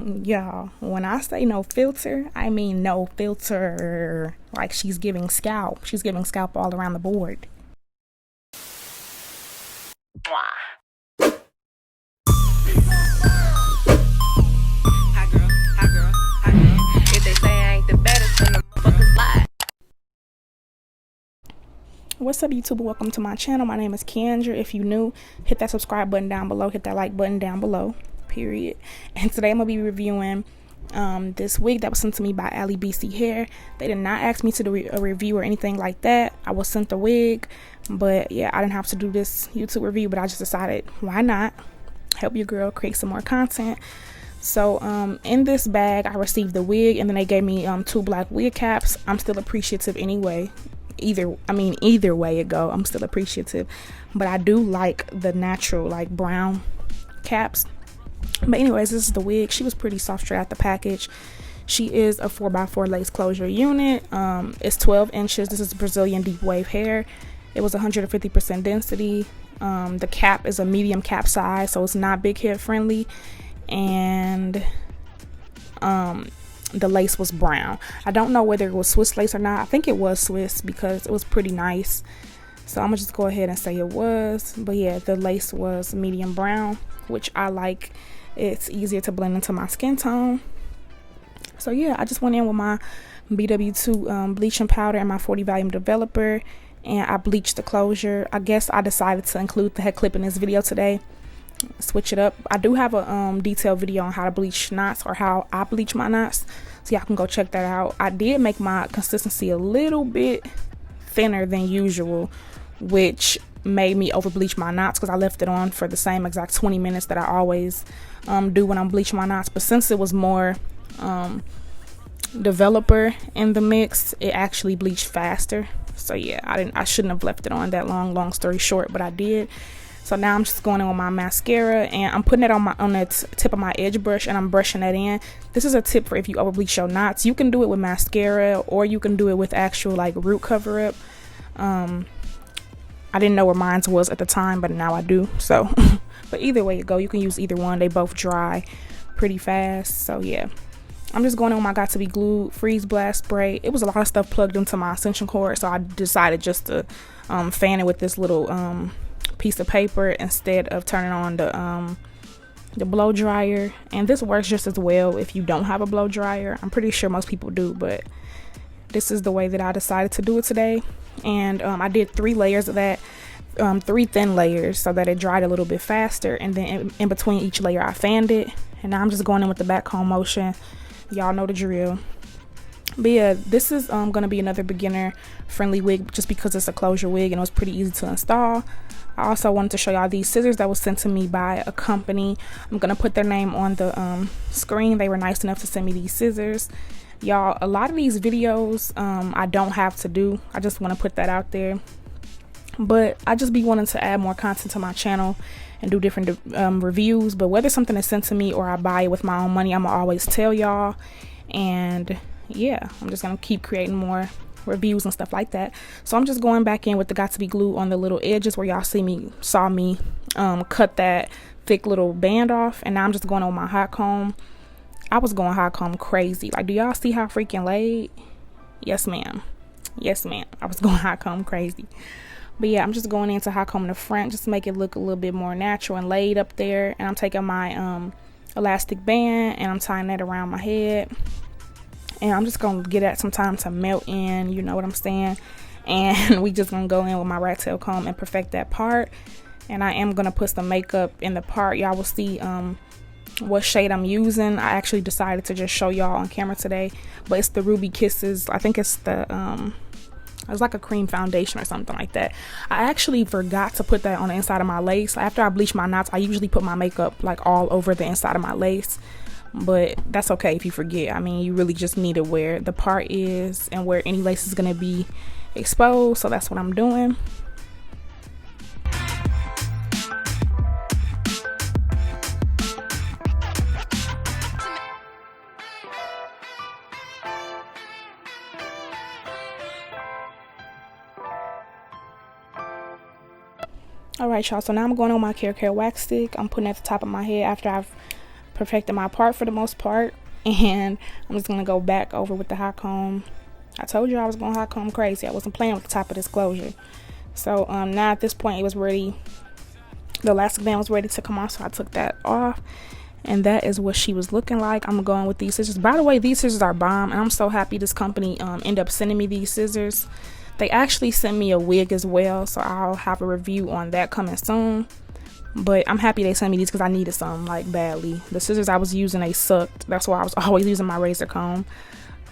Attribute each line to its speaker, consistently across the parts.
Speaker 1: Y'all, when I say no filter, I mean no filter. Like, she's giving scalp. She's giving scalp all around the board. What's up, YouTube? Welcome to my channel. My name is Keandra. If you new, hit that subscribe button down below, hit that like button down below, period. And today I'm gonna be reviewing this wig that was sent to me by Aliabc hair. They did not ask me to do a review or anything like that. I was sent the wig, but yeah, I didn't have to do this YouTube review, but I just decided, why not help your girl create some more content. So in this bag I received the wig, and then they gave me 2 black wig caps. I'm still appreciative anyway. Either way it go, I'm still appreciative, but I do like the natural, like, brown caps. But anyways, this is the wig. She was pretty soft straight out the package. She is a 4x4 lace closure unit. It's 12 inches. This is Brazilian deep wave hair. It was 150% density. The cap is a medium cap size, so it's not big head friendly, and the lace was brown. I don't know whether it was Swiss lace or not. I think it was Swiss because it was pretty nice, so I'm gonna just go ahead and say it was. But yeah, the lace was medium brown, which I like. It's easier to blend into my skin tone. So yeah, I just went in with my BW2 bleaching powder and my 40 volume developer, and I bleached the closure. I guess I decided to include the head clip in this video today, switch it up. I do have a detailed video on how to bleach knots, or how I bleach my knots, so y'all can go check that out. I did make my consistency a little bit thinner than usual, which made me over bleach my knots because I left it on for the same exact 20 minutes that I always do when I'm bleaching my knots. But since it was more developer in the mix, it actually bleached faster. So yeah, I shouldn't have left it on that long story short, but I did. So now I'm just going in with my mascara, and I'm putting it on the tip of my edge brush, and I'm brushing that in. This is a tip for if you over bleach your knots. You can do it with mascara, or you can do it with actual, like, root cover up. I didn't know where mine was at the time, but now I do. So but either way you go, you can use either one. They both dry pretty fast. So yeah, I'm just going in with my Got to Be Glued freeze blast spray. It was a lot of stuff plugged into my extension cord, so I decided just to fan it with this little piece of paper instead of turning on the blow dryer. And this works just as well if you don't have a blow dryer. I'm pretty sure most people do, but this is the way that I decided to do it today. And I did 3 layers of that, 3 thin layers, so that it dried a little bit faster, and then in between each layer I fanned it. And now I'm just going in with the back comb motion. Y'all know the drill. But yeah, this is gonna be another beginner friendly wig, just because it's a closure wig and it was pretty easy to install. I also wanted to show y'all these scissors that was sent to me by a company. I'm gonna put their name on the screen. They were nice enough to send me these scissors. Y'all, a lot of these videos I don't have to do. I just want to put that out there, but I just be wanting to add more content to my channel and do different reviews. But whether something is sent to me or I buy it with my own money, I'm gonna always tell y'all. And yeah, I'm just gonna keep creating more reviews and stuff like that. So I'm just going back in with the Got to Be Glue on the little edges where y'all saw me cut that thick little band off. And now I'm just going on my hot comb. I was going hot comb crazy. Like, do y'all see how freaking laid? Yes ma'am, yes ma'am, I was going hot comb crazy. But yeah, I'm just going into hot comb in the front just to make it look a little bit more natural and laid up there. And I'm taking my elastic band and I'm tying that around my head, and I'm just gonna get that some time to melt in, you know what I'm saying. And we just gonna go in with my rat tail comb and perfect that part. And I am gonna put some makeup in the part. Y'all will see what shade I'm using. I actually decided to just show y'all on camera today, but it's the Ruby Kisses. I think it's the it's like a cream foundation or something like that. I actually forgot to put that on the inside of my lace. After I bleach my knots, I usually put my makeup like all over the inside of my lace, but that's okay if you forget. I mean, you really just need it where the part is and where any lace is going to be exposed. So that's what I'm doing. Alright y'all, so now I'm going on my Care wax stick. I'm putting it at the top of my head after I've perfected my part for the most part, and I'm just gonna go back over with the hot comb. I told you I was gonna hot comb crazy. I wasn't playing with the top of this closure. So now at this point it was ready. The elastic band was ready to come off, so I took that off, and that is what she was looking like. I'm going with these scissors. By the way, these scissors are bomb, and I'm so happy this company ended up sending me these scissors. They actually sent me a wig as well, so I'll have a review on that coming soon. But I'm happy they sent me these because I needed some, like, badly. The scissors I was using, they sucked. That's why I was always using my razor comb.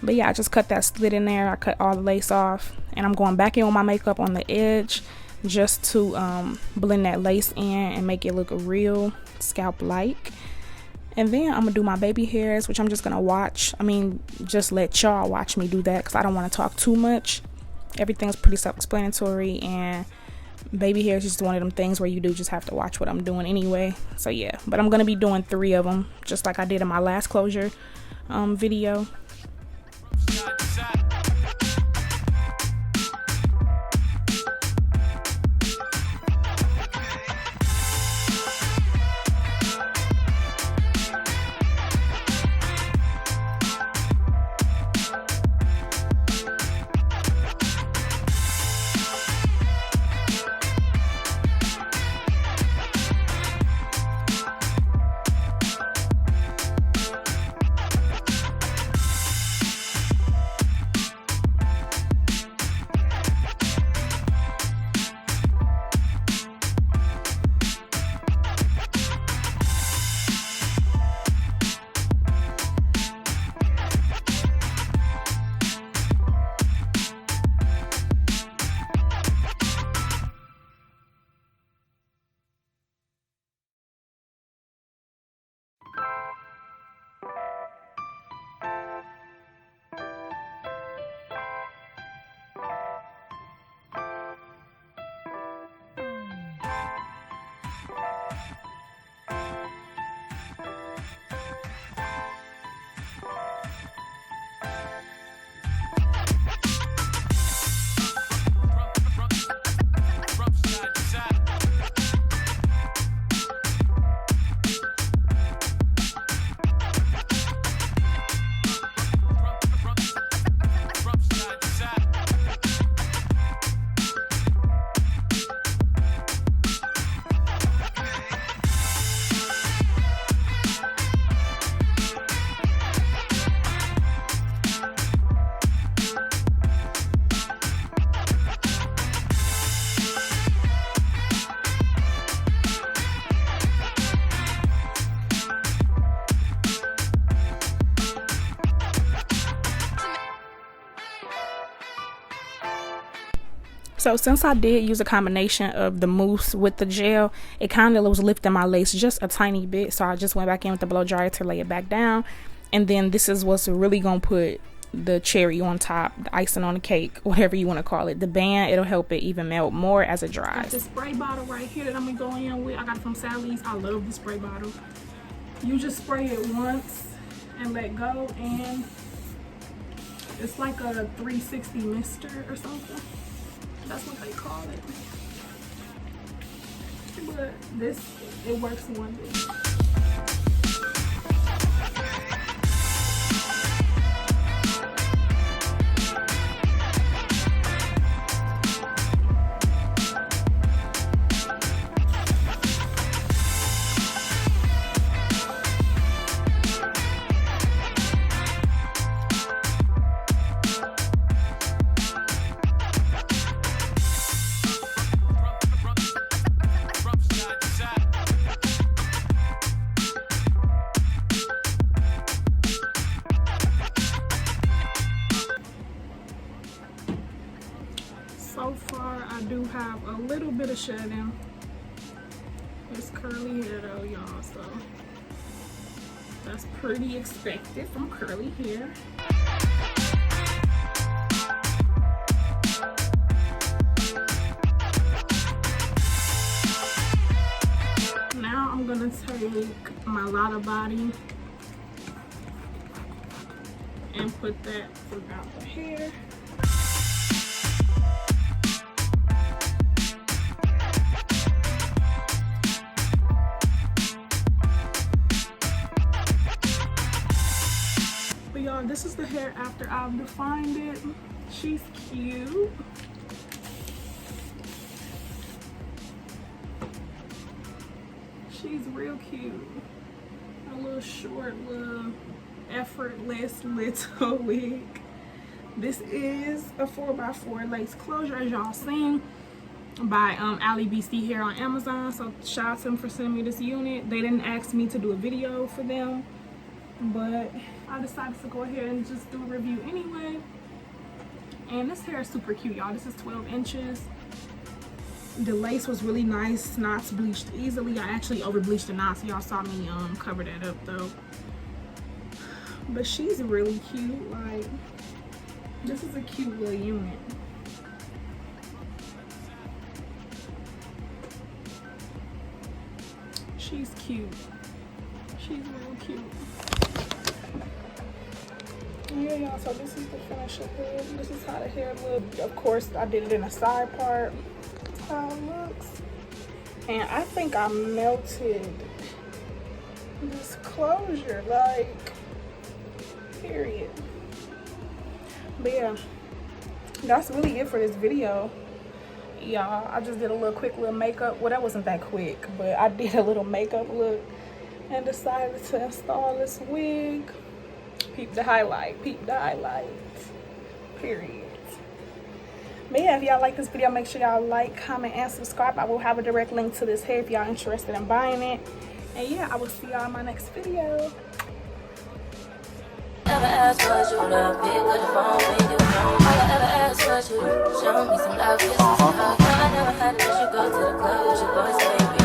Speaker 1: But yeah, I just cut that slit in there. I cut all the lace off, and I'm going back in with my makeup on the edge just to blend that lace in and make it look real scalp like. And then I'm gonna do my baby hairs, which I'm just gonna watch. Just let y'all watch me do that because I don't want to talk too much. Everything's pretty self-explanatory, and baby hairs is just one of them things where you do just have to watch what I'm doing anyway. So yeah, but I'm gonna be doing 3 of them just like I did in my last closure video. So since I did use a combination of the mousse with the gel, it kind of was lifting my lace just a tiny bit. So I just went back in with the blow dryer to lay it back down. And then this is what's really going to put the cherry on top, the icing on the cake, whatever you want to call it. The band, it'll help it even melt more as it dries. Got this spray bottle right here that I'm going to go in with. I got it from Sally's. I love the spray bottle. You just spray it once and let go, and it's like a 360 mister or something. That's what they call it. But this, it works wonders. So far, I do have a little bit of shedding. It's curly hair though, y'all, so that's pretty expected from curly hair. Now I'm gonna take my Lotta Body and put that throughout the hair. y'all, this is the hair after I've defined it. She's cute. She's real cute. A little short, little effortless little wig. This is a 4x4 lace closure, as y'all seen, by Aliabc Hair on Amazon. So shout out to them for sending me this unit. They didn't ask me to do a video for them, but I decided to go ahead and just do a review anyway. And this hair is super cute, y'all. This is 12 inches. The lace was really nice. Knots bleached easily. I actually over bleached the knots, so y'all saw me cover that up though. But she's really cute. Like, this is a cute little unit. She's cute. She's real cute. Yeah, y'all, so this is the finished look. This is how the hair looked. Of course, I did it in a side part. That's how it looks. And I think I melted this closure, like, period. But yeah, that's really it for this video, y'all. I just did a little quick little makeup. Well, that wasn't that quick, but I did a little makeup look and decided to install this wig. Peep the highlight, period. But yeah, if y'all like this video, make sure y'all like, comment, and subscribe. I will have a direct link to this hair if y'all interested in buying it. And yeah, I will see y'all in my next video. Ever ask what you love, pick up the phone when you home. All I ever asked was you show me some love, kisses, and hugs. No, I never had to let you go to the club with your boys, baby.